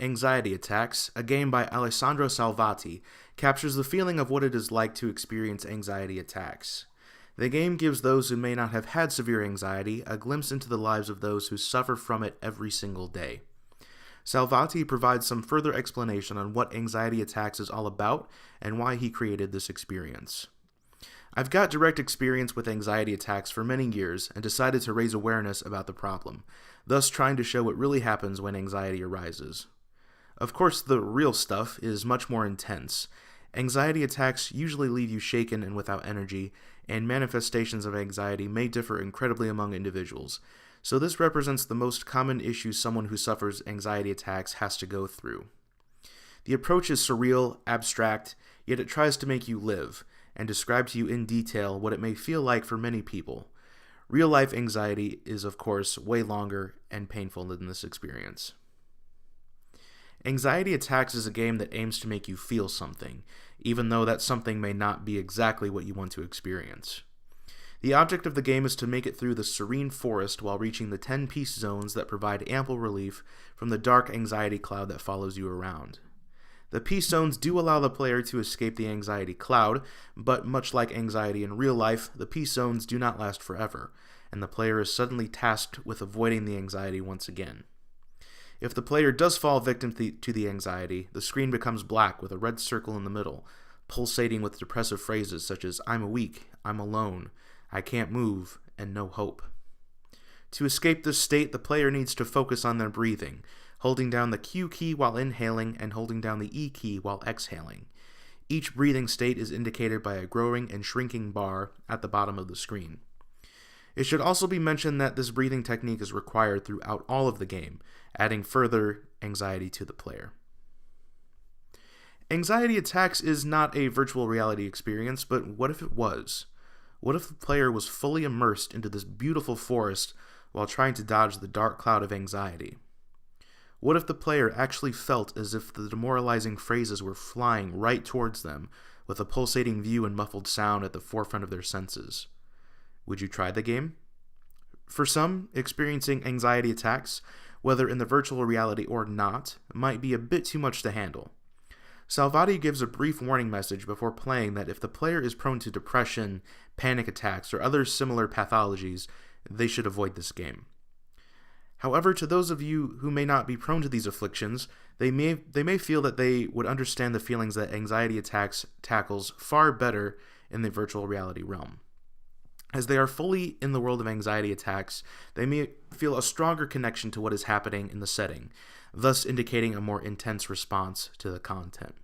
Anxiety Attacks, a game by Alessandro Salvati, captures the feeling of what it is like to experience anxiety attacks. The game gives those who may not have had severe anxiety a glimpse into the lives of those who suffer from it every single day. Salvati provides some further explanation on what anxiety attacks is all about and why he created this experience. I've got direct experience with anxiety attacks for many years and decided to raise awareness about the problem, thus trying to show what really happens when anxiety arises. Of course, the real stuff is much more intense. Anxiety attacks usually leave you shaken and without energy, and manifestations of anxiety may differ incredibly among individuals. So this represents the most common issue someone who suffers anxiety attacks has to go through. The approach is surreal, abstract, yet it tries to make you live, and describe to you in detail what it may feel like for many people. Real-life anxiety is, of course, way longer and painful than this experience. Anxiety Attacks is a game that aims to make you feel something, even though that something may not be exactly what you want to experience. The object of the game is to make it through the serene forest while reaching the 10 peace zones that provide ample relief from the dark anxiety cloud that follows you around. The peace zones do allow the player to escape the anxiety cloud, but much like anxiety in real life, the peace zones do not last forever, and the player is suddenly tasked with avoiding the anxiety once again. If the player does fall victim to the anxiety, the screen becomes black with a red circle in the middle, pulsating with depressive phrases such as "I'm weak," "I'm alone," "I can't move," and "no hope." To escape this state, the player needs to focus on their breathing, holding down the Q key while inhaling and holding down the E key while exhaling. Each breathing state is indicated by a growing and shrinking bar at the bottom of the screen. It should also be mentioned that this breathing technique is required throughout all of the game, adding further anxiety to the player. Anxiety Attacks is not a virtual reality experience, but what if it was? What if the player was fully immersed into this beautiful forest while trying to dodge the dark cloud of anxiety? What if the player actually felt as if the demoralizing phrases were flying right towards them, with a pulsating view and muffled sound at the forefront of their senses? Would you try the game? For some, experiencing anxiety attacks, whether in the virtual reality or not, might be a bit too much to handle. Salvati gives a brief warning message before playing that if the player is prone to depression, panic attacks, or other similar pathologies, they should avoid this game. However, to those of you who may not be prone to these afflictions, they may feel that they would understand the feelings that anxiety attacks tackles far better in the virtual reality realm. As they are fully in the world of anxiety attacks, they may feel a stronger connection to what is happening in the setting, thus indicating a more intense response to the content.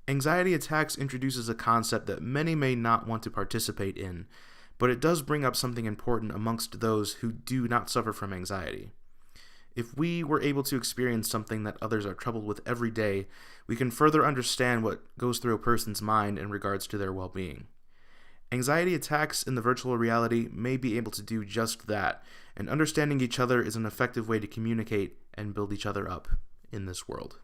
Anxiety Attacks introduces a concept that many may not want to participate in, but it does bring up something important amongst those who do not suffer from anxiety. If we were able to experience something that others are troubled with every day, we can further understand what goes through a person's mind in regards to their well-being. Anxiety attacks in the virtual reality may be able to do just that, and understanding each other is an effective way to communicate and build each other up in this world.